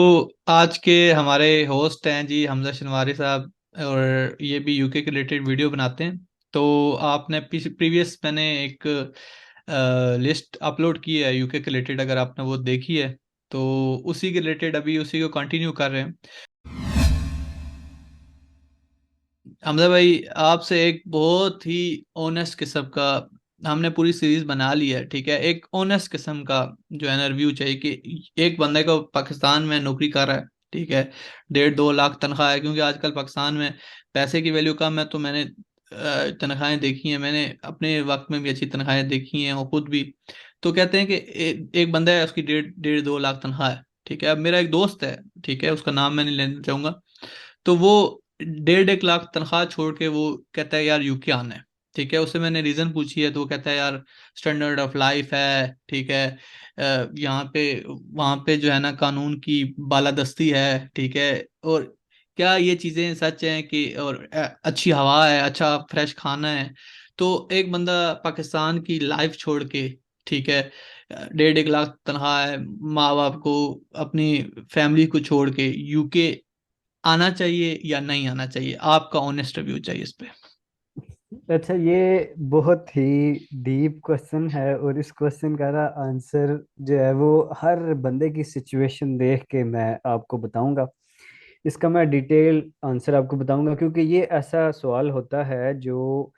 तो आज के हमारे होस्ट हैं जी हमजा शनवारी साहब। और ये भी यूके के रिलेटेड वीडियो बनाते हैं। तो आपने प्रीवियस मैंने एक लिस्ट अपलोड की है यूके के रिलेटेड, अगर आपने वो देखी है तो उसी के रिलेटेड अभी उसी को कंटिन्यू कर रहे हैं। हमजा भाई, आपसे एक बहुत ही ऑनेस्ट किस्म का हमने पूरी सीरीज बना ली है, ठीक है। एक ऑनेस्ट किस्म का जो है ना रिव्यू चाहिए कि एक बंदे को पाकिस्तान में नौकरी कर रहा है, ठीक है। 1.5-2 लाख तनख्वाह है, क्योंकि आजकल पाकिस्तान में पैसे की वैल्यू कम है। तो मैंने तनख्वाहें देखी हैं, मैंने अपने वक्त में भी अच्छी तनख्वाहें देखी हैं और खुद भी। तो कहते हैं कि एक बंदा है, उसकी 1.5-2 लाख तनख्वाह है, ठीक है। अब मेरा एक दोस्त है, ठीक है, उसका नाम मैं नहीं लेना चाहूंगा। तो वो 1.5-1 लाख तनख्वाह छोड़ के वो कहता है यार यूके आना है, ठीक है। उससे मैंने रीज़न पूछी है तो वो कहता है यार स्टैंडर्ड ऑफ लाइफ है, ठीक है। यहाँ पे वहाँ पे जो है ना कानून की बालादस्ती है, ठीक है। और क्या ये चीज़ें सच हैं कि और अच्छी हवा है, अच्छा फ्रेश खाना है। तो एक बंदा पाकिस्तान की लाइफ छोड़ के, ठीक है, 1.5-1 लाख तनख्वाह है, माँ बाप को, अपनी फैमिली को छोड़ के यूके आना चाहिए या नहीं आना चाहिए? आपका ऑनेस्ट रिव्यू चाहिए इस पे। अच्छा, ये बहुत ही डीप क्वेश्चन है और इस क्वेश्चन का ना आंसर जो है वो हर बंदे की सिचुएशन देख के मैं आपको बताऊंगा। इसका मैं डिटेल आंसर आपको बताऊंगा क्योंकि ये ऐसा सवाल होता है जो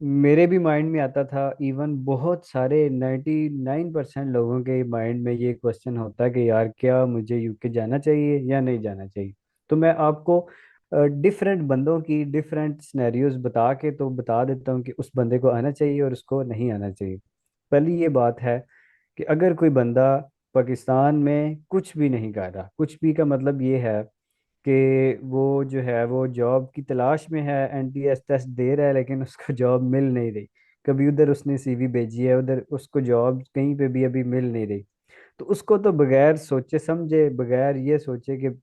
मेरे भी माइंड में आता था। इवन बहुत सारे 99% लोगों के माइंड में ये क्वेश्चन होता है कि यार क्या मुझे यूके जाना चाहिए या नहीं जाना चाहिए। तो मैं आपको डिफरेंट बंदों की डिफरेंट सिनेरियोज बता के तो बता देता हूँ कि उस बंदे को आना चाहिए और उसको नहीं आना चाहिए। पहली ये बात है कि अगर कोई बंदा पाकिस्तान में कुछ भी नहीं कर रहा, कुछ भी का मतलब ये है कि वो जो है वो जॉब की तलाश में है, एनटीएस टेस्ट दे रहा है लेकिन उसको जॉब मिल नहीं रही। कभी उधर उसने सीवी भेजी है, उधर उसको जॉब कहीं पे भी अभी मिल नहीं रही। तो उसको तो बगैर सोचे समझे, बगैर ये सोचे कि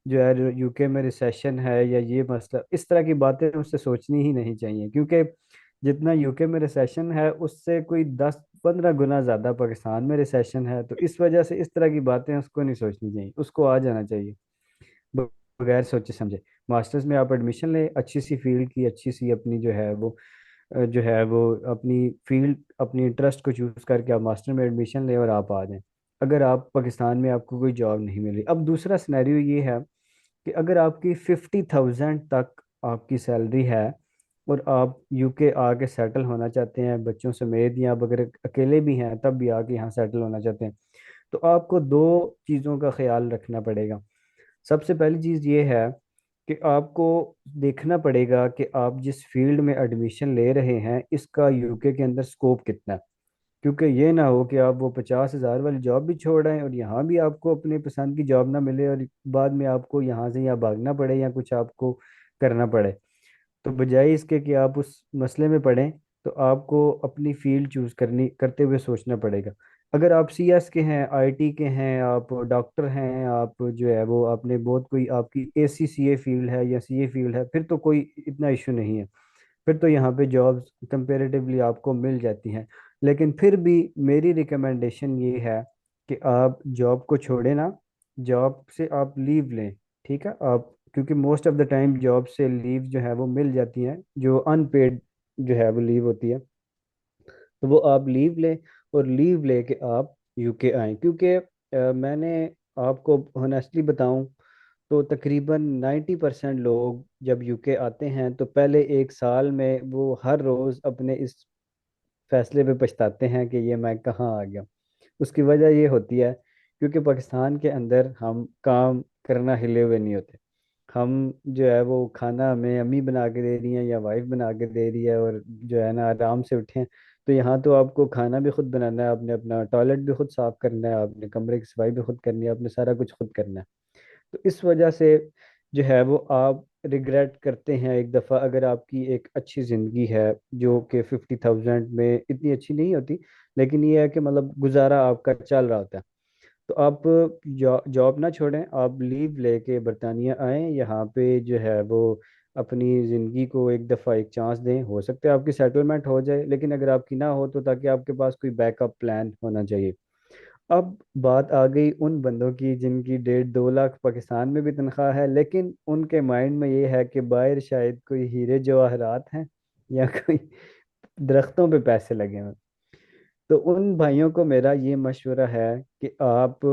जो है यूके में रिसेशन है या ये मसला, इस तरह की बातें उससे सोचनी ही नहीं चाहिए। क्योंकि जितना यूके में रिसेशन है उससे कोई 10-15 गुना ज़्यादा पाकिस्तान में रिसेशन है। तो इस वजह से इस तरह की बातें उसको नहीं सोचनी चाहिए, उसको आ जाना चाहिए बगैर सोचे समझे। मास्टर्स में आप एडमिशन लें, अच्छी सी फील्ड की, अच्छी सी अपनी जो है वो जो है वो अपनी फील्ड, अपनी इंटरेस्ट को चूज करके आप मास्टर में एडमिशन लें और आप आ जाएं। अगर आप पाकिस्तान में आपको कोई जॉब नहीं मिली, अब दूसरा सिनेरियो ये है कि अगर आपकी 50,000 तक आपकी सैलरी है और आप यूके आके सेटल होना चाहते हैं बच्चों समेत, या आप अगर अकेले भी हैं तब भी आके यहाँ सेटल होना चाहते हैं, तो आपको दो चीज़ों का ख्याल रखना पड़ेगा। सबसे पहली चीज़ ये है कि आपको देखना पड़ेगा कि आप जिस फील्ड में एडमिशन ले रहे हैं इसका यूके के अंदर स्कोप कितना है। क्योंकि ये ना हो कि आप वो 50,000 वाली जॉब भी छोड़ आए और यहाँ भी आपको अपने पसंद की जॉब ना मिले और बाद में आपको यहाँ से या भागना पड़े या कुछ आपको करना पड़े। तो बजाय इसके कि आप उस मसले में पड़ें, तो आपको अपनी फील्ड चूज करनी करते हुए सोचना पड़ेगा। अगर आप सीएस के हैं, आईटी के हैं, आप डॉक्टर हैं, आप जो है वो आपने बहुत कोई आपकी एसीसीए फील्ड है या सीए फील्ड है, फिर तो कोई इतना इशू नहीं है। फिर तो यहाँ पे जॉब्स कंपेरेटिवली आपको मिल जाती हैं। लेकिन फिर भी मेरी रिकमेंडेशन ये है कि आप जॉब को छोड़े ना, जॉब से आप लीव लें। ठीक है, आप क्योंकि most of the time job से लीव जो है वो मिल जाती हैं, जो अनपेड जो है वो लीव होती है। तो वो आप लीव लें और लीव लेके आप यूके आएँ। क्योंकि मैंने आपको ऑनेस्टली बताऊं तो तकरीबन 90% लोग जब यूके आते हैं तो पहले 1 साल में वो हर रोज़ अपने इस फैसले पे पछताते हैं कि ये मैं कहाँ आ गया। उसकी वजह ये होती है क्योंकि पाकिस्तान के अंदर हम काम करना हिले हुए नहीं होते। हम जो है वो खाना हमें अम्मी बना के दे रही है या वाइफ बना के दे रही है और जो है ना आराम से उठें। तो यहाँ तो आपको खाना भी खुद बनाना है, आपने अपना टॉयलेट भी खुद साफ करना है, आपने कमरे की सफाई भी खुद करनी है, आपने सारा कुछ खुद करना है। तो इस वजह से जो है वो आप रिग्रेट करते हैं एक दफ़ा। अगर आपकी एक अच्छी ज़िंदगी है जो कि 50,000 में इतनी अच्छी नहीं होती, लेकिन ये है कि मतलब गुजारा आपका चल रहा होता है, तो आप जॉब ना छोड़ें, आप लीव लेके बरतानिया आएँ। यहाँ पे जो है वो अपनी ज़िंदगी को एक दफ़ा एक चांस दें। हो सकता है आपकी सेटलमेंट हो जाए, लेकिन अगर आपकी ना हो तो ताकि आपके पास कोई बैकअप प्लान होना चाहिए। अब बात आ गई उन बंदों की जिनकी 1.5-2 लाख पाकिस्तान में भी तनख्वाह है, लेकिन उनके माइंड में ये है कि बाहर शायद कोई हीरे जवाहरात हैं या कोई दरख्तों पे पैसे लगे हुए। तो उन भाइयों को मेरा ये मशवरा है कि आप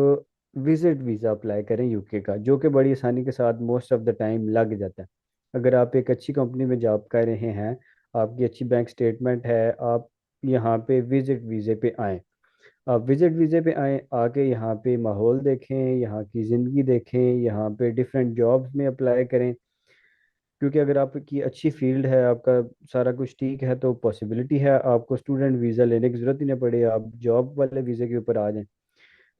विजिट वीज़ा अप्लाई करें यूके का, जो कि बड़ी आसानी के साथ मोस्ट ऑफ द टाइम लग जाता है। अगर आप एक अच्छी कंपनी में जॉब कर रहे हैं, आपकी अच्छी बैंक स्टेटमेंट है, आप यहाँ पे विजिट वीज़े पे आएँ। आप विजिट वीज़े पे आए, आके यहाँ पे माहौल देखें, यहाँ की ज़िंदगी देखें, यहाँ पे डिफरेंट जॉब्स में अप्लाई करें। क्योंकि अगर आपकी अच्छी फील्ड है, आपका सारा कुछ ठीक है, तो पॉसिबिलिटी है आपको स्टूडेंट वीज़ा लेने की ज़रूरत ही नहीं पड़े, आप जॉब वाले वीज़े के ऊपर आ जाएं।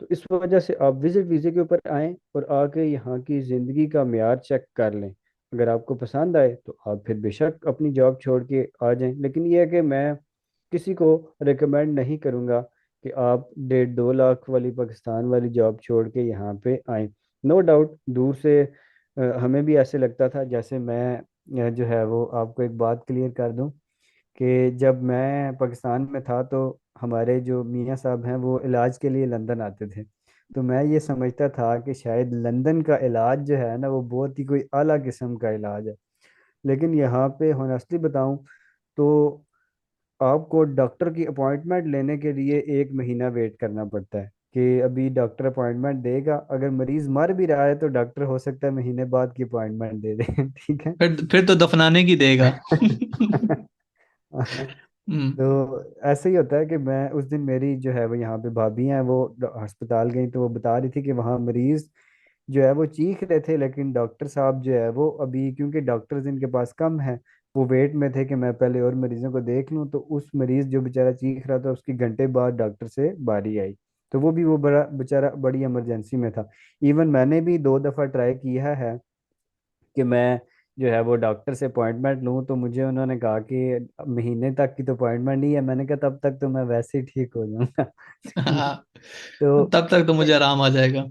तो इस वजह से आप विजिट वीज़े के ऊपर आएँ और आके यहाँ की ज़िंदगी का मेयार चेक कर लें। अगर आपको पसंद आए तो आप फिर बेशक अपनी जॉब छोड़ के आ जाएं, लेकिन ये है कि मैं किसी को रिकमेंड नहीं करूँगा कि आप 1.5-2 लाख वाली पाकिस्तान वाली जॉब छोड़ के यहाँ पे आएँ। नो डाउट दूर से हमें भी ऐसे लगता था, जैसे मैं जो है वो आपको एक बात क्लियर कर दूं कि जब मैं पाकिस्तान में था तो हमारे जो मियाँ साहब हैं वो इलाज के लिए लंदन आते थे। तो मैं ये समझता था कि शायद लंदन का इलाज जो है ना वो बहुत ही कोई आला किस्म का इलाज है। लेकिन यहाँ पे होनेस्टली बताऊं तो आपको डॉक्टर की अपॉइंटमेंट लेने के लिए 1 महीना वेट करना पड़ता है कि अभी डॉक्टर अपॉइंटमेंट देगा। अगर मरीज मर भी रहा है तो डॉक्टर हो सकता है महीने बाद की अपॉइंटमेंट दे दे। ठीक है। फिर तो दफनाने की देगा। हम्म। तो ऐसे ही होता है कि मैं उस दिन, मेरी जो है वो यहाँ पे भाभी हैं, वो अस्पताल गई तो वो बता रही थी कि वहाँ मरीज जो है वो चीख रहे थे, लेकिन डॉक्टर साहब जो है वो अभी, क्योंकि डॉक्टर्स इनके पास कम है, वो वेट में थे कि मैं पहले और मरीजों को देख लूं। तो उस मरीज जो बेचारा चीख रहा था उसकी घंटे बाद डॉक्टर से बारी आई। तो वो भी, वो बड़ा बेचारा बड़ी इमरजेंसी में था। इवन मैंने भी 2 दफ़ा ट्राई किया है कि मैं जो है वो डॉक्टर से अपॉइंटमेंट लूं, तो मुझे उन्होंने कहा कि महीने तक की तो अपॉइंटमेंट नहीं है। मैंने कहा तब तक तो मैं वैसे ही ठीक हो जाऊंगा। हाँ, तो तब तक तो मुझे आराम आ जाएगा।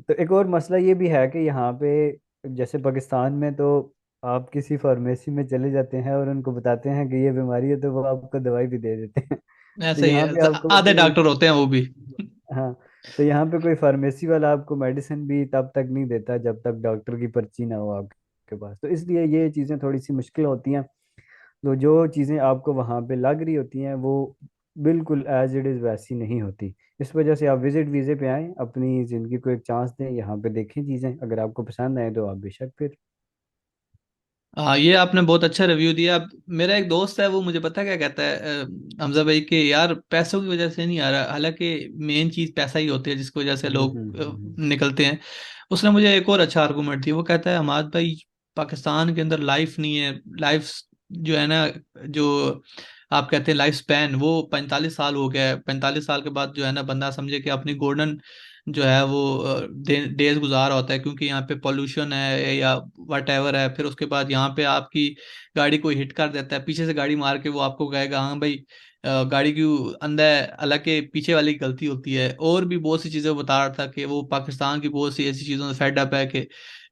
तो एक और मसला ये भी है कि यहाँ पे जैसे पाकिस्तान में तो आप किसी फार्मेसी में चले जाते हैं और उनको बताते हैं कि ये बीमारी है, तो वो आपको दवाई भी दे देते हैं। तो ऐसे ही यहाँ है, पे आपको आधे कोई, डॉक्टर होते हैं वो भी। हाँ, तो यहाँ पे कोई फार्मेसी वाला आपको मेडिसिन भी तब तक नहीं देता जब तक डॉक्टर की पर्ची ना हो आपके पास। तो इसलिए ये चीज़ें थोड़ी सी मुश्किल होती हैं। तो जो चीज़ें आपको वहाँ पे लग रही होती हैं वो बिल्कुल एज इट इज़ वैसी नहीं होती। इस वजह से आप विजिट वीज़े पे आएँ, अपनी ज़िंदगी को एक चांस दें, यहाँ पे देखें चीज़ें, अगर आपको पसंद आए तो आप बेशक फिर। हाँ, ये आपने बहुत अच्छा रिव्यू दिया। अब मेरा एक दोस्त है, वो मुझे पता है क्या कहता है, हमजा भाई, के यार पैसों की वजह से नहीं आ रहा, हालांकि मेन चीज पैसा ही होती है जिसकी वजह से लोग निकलते हैं। उसने मुझे एक और अच्छा आर्गूमेंट दिया। वो कहता है, हमाद भाई, पाकिस्तान के अंदर लाइफ नहीं है। लाइफ जो है ना, जो आप कहते हैं लाइफ स्पैन, वो 45 साल हो गया है। 45 साल के बाद जो है ना, बंदा समझे कि अपनी गोल्डन जो है वो डेज गुजार होता है, क्योंकि यहाँ पे पॉल्यूशन है या वट एवर है। फिर उसके बाद यहाँ पे आपकी गाड़ी कोई हिट कर देता है, पीछे से गाड़ी मार के, वो आपको कहेगा हाँ भाई गाड़ी क्यों अंदर है, हालांकि पीछे वाली की गलती होती है। और भी बहुत सी चीजें वो बता रहा था कि वो पाकिस्तान की बहुत सी ऐसी चीजों से फेड अप है कि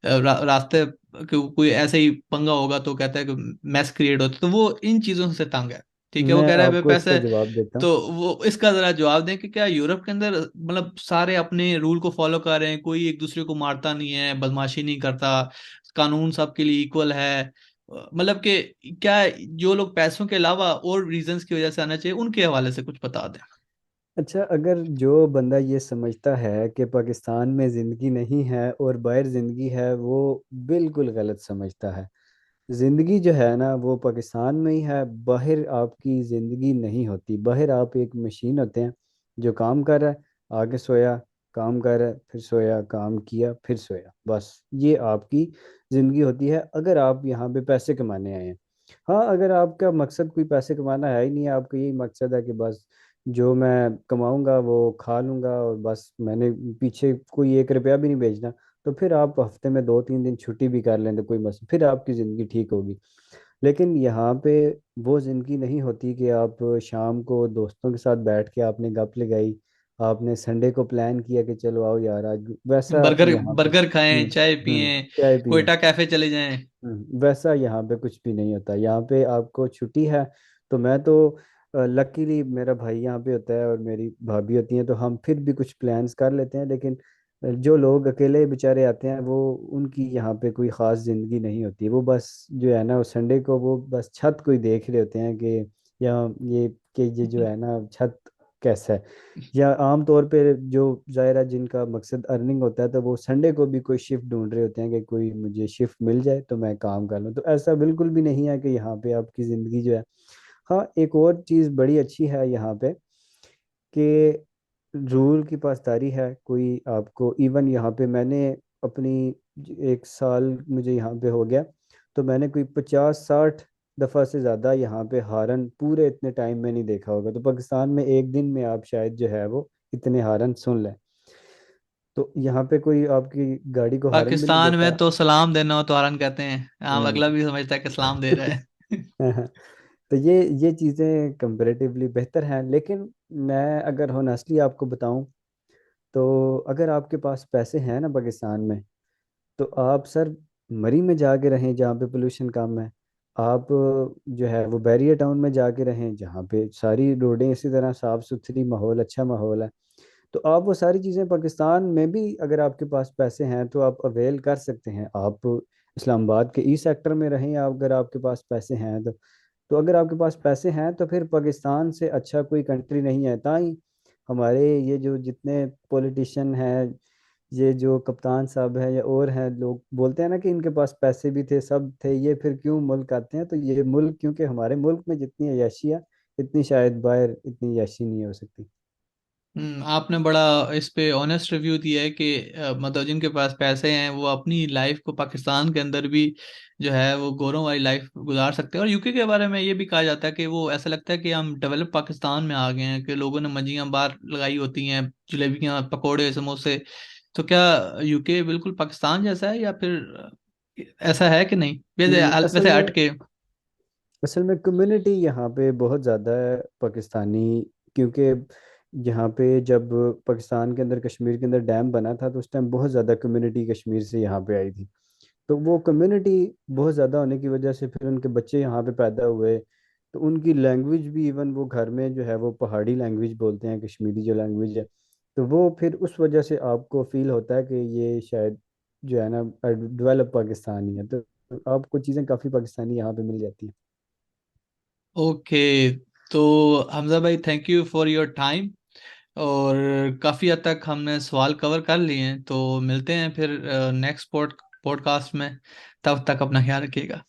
रास्ते कोई ऐसे ही पंगा होगा तो कहता है कि मैस क्रिएट होता है, तो वो इन चीजों से तंग है। ठीक है, वो मैं कह रहा है भाई आपको इसका पैसे। जवाब देता हूँ। तो वो इसका जरा जवाब दें कि क्या यूरोप के अंदर मतलब सारे अपने रूल को फॉलो कर रहे हैं, कोई एक दूसरे को मारता नहीं है, बदमाशी नहीं करता, कानून सबके लिए इक्वल है। मतलब कि क्या जो लोग पैसों के अलावा और रीजंस की वजह से आना चाहिए, उनके हवाले से कुछ बता दें। अच्छा, अगर जो बंदा ये समझता है कि पाकिस्तान में ज़िंदगी नहीं है और बाहर ज़िंदगी है, वो बिल्कुल गलत समझता है। जिंदगी जो है ना वो पाकिस्तान में ही है, बाहर आपकी जिंदगी नहीं होती। बाहर आप एक मशीन होते हैं जो काम कर रहा है, आगे सोया, काम कर रहा है, फिर सोया, काम किया, फिर सोया, बस ये आपकी जिंदगी होती है अगर आप यहाँ पे पैसे कमाने आए हैं। हाँ, अगर आपका मकसद कोई पैसे कमाना है ही नहीं है, आपका यही मकसद है कि बस जो मैं कमाऊंगा वो खा लूंगा और बस मैंने पीछे कोई 1 रुपया भी नहीं भेजना, तो फिर आप हफ्ते में 2-3 दिन छुट्टी भी कर लें तो कोई मसला, फिर आपकी ज़िंदगी ठीक होगी। लेकिन यहाँ पे वो ज़िंदगी नहीं होती कि आप शाम को दोस्तों के साथ बैठ के आपने गप लगाई, आपने संडे को प्लान किया कि चलो आओ यार आज, वैसा बर्गर यहाँ पे बर्गर खाएं, चाय पिएं, चाय पिए। कोयटा कैफे चले जाएं। वैसा यहाँ पे कुछ भी नहीं होता। यहाँ पे आपको छुट्टी है तो मैं तो लकीली मेरा भाई यहाँ पे होता है और मेरी भाभी होती हैं, तो हम फिर भी कुछ प्लान्स कर लेते हैं। लेकिन जो लोग अकेले बेचारे आते हैं, वो उनकी यहाँ पे कोई ख़ास ज़िंदगी नहीं होती। वो बस जो है ना, वो संडे को वो बस छत को ही देख रहे होते हैं कि या ये कि ये जो है ना छत कैसा है। या आम तौर पे जो ज़ाहिर है जिनका मकसद अर्निंग होता है, तो वो संडे को भी कोई शिफ्ट ढूंढ रहे होते हैं कि कोई मुझे शिफ्ट मिल जाए तो मैं काम कर लूँ। तो ऐसा बिल्कुल भी नहीं है कि यहाँ पे आपकी ज़िंदगी जो है। हाँ, एक और चीज़ बड़ी अच्छी है यहाँ पे कि रूल की पासदारी है। कोई आपको इवन यहाँ पे मैंने अपनी 1 साल मुझे यहाँ पे हो गया, तो मैंने कोई 50-60 दफ़ा से ज़्यादा यहाँ पे हारन पूरे इतने टाइम में नहीं देखा होगा। तो पाकिस्तान में एक दिन में आप शायद जो है वो इतने हारन सुन लें। तो यहाँ पे कोई आपकी गाड़ी को हारन भी नहीं पाकिस्तान देता। में तो सलाम देना हो तो हरन कहते हैं, हाँ, हाँ। अगला भी समझता है कि सलाम दे रहा है। तो ये चीज़ें कंपैरेटिवली बेहतर हैं। लेकिन मैं अगर होनेस्टली आपको बताऊं, तो अगर आपके पास पैसे हैं ना पाकिस्तान में, तो आप सर मरी में जाके रहें जहाँ पे पोल्यूशन कम है। आप जो है वो बैरियर टाउन में जाके रहें जहाँ पे सारी रोडें इसी तरह साफ सुथरी, माहौल अच्छा माहौल है। तो आप वो सारी चीज़ें पाकिस्तान में भी अगर आपके पास पैसे हैं तो आप अवेल कर सकते हैं। आप इस्लामाबाद के ई सेक्टर में रहें, आप अगर आपके पास पैसे हैं तो अगर आपके पास पैसे हैं तो फिर पाकिस्तान से अच्छा कोई कंट्री नहीं है। ताई हमारे ये जो जितने पॉलिटिशियन हैं, ये जो कप्तान साहब हैं या और हैं, लोग बोलते हैं ना कि इनके पास पैसे भी थे, सब थे, ये फिर क्यों मुल्क आते हैं। तो ये मुल्क, क्योंकि हमारे मुल्क में जितनी अय्याशी है, इतनी शायद बाहर इतनी अय्याशी नहीं हो सकती। आपने बड़ा इस पे ऑनेस्ट रिव्यू दिया है कि मतलब जिनके पास पैसे हैं वो अपनी लाइफ को पाकिस्तान के अंदर भी जो है वो गौरव वाली लाइफ गुजार सकते हैं। और यूके के बारे में ये भी कहा जाता है कि वो ऐसा लगता है कि हम डेवलप पाकिस्तान में आ गए हैं, कि लोगों ने मंजियां बाहर लगाई होती हैं, जलेबियां, पकोड़े, समोसे। तो क्या यूके बिल्कुल पाकिस्तान जैसा है, या फिर ऐसा है कि नहीं, वैसे असल वैसे में हट के? असल में कम्युनिटी यहाँ पे बहुत ज़्यादा है पाकिस्तानी। क्योंकि यहाँ पे जब पाकिस्तान के अंदर कश्मीर के अंदर डैम बना था, तो उस टाइम बहुत ज़्यादा कम्युनिटी कश्मीर से यहाँ पे आई थी। तो वो कम्युनिटी बहुत ज़्यादा होने की वजह से फिर उनके बच्चे यहाँ पे पैदा हुए। तो उनकी लैंग्वेज भी, इवन वो घर में जो है वो पहाड़ी लैंग्वेज बोलते हैं, कश्मीरी जो लैंग्वेज है। तो वो फिर उस वजह से आपको फील होता है कि ये शायद जो है ना डेवलप पाकिस्तानी है। तो आपको चीज़ें काफ़ी पाकिस्तानी यहाँ पे मिल जाती हैं। ओके। तो हमजा भाई, thank you for your time. और काफ़ी हद तक हमने सवाल कवर कर लिए हैं, तो मिलते हैं फिर नेक्स्ट पॉडकास्ट में। तब तक अपना ख्याल रखिएगा।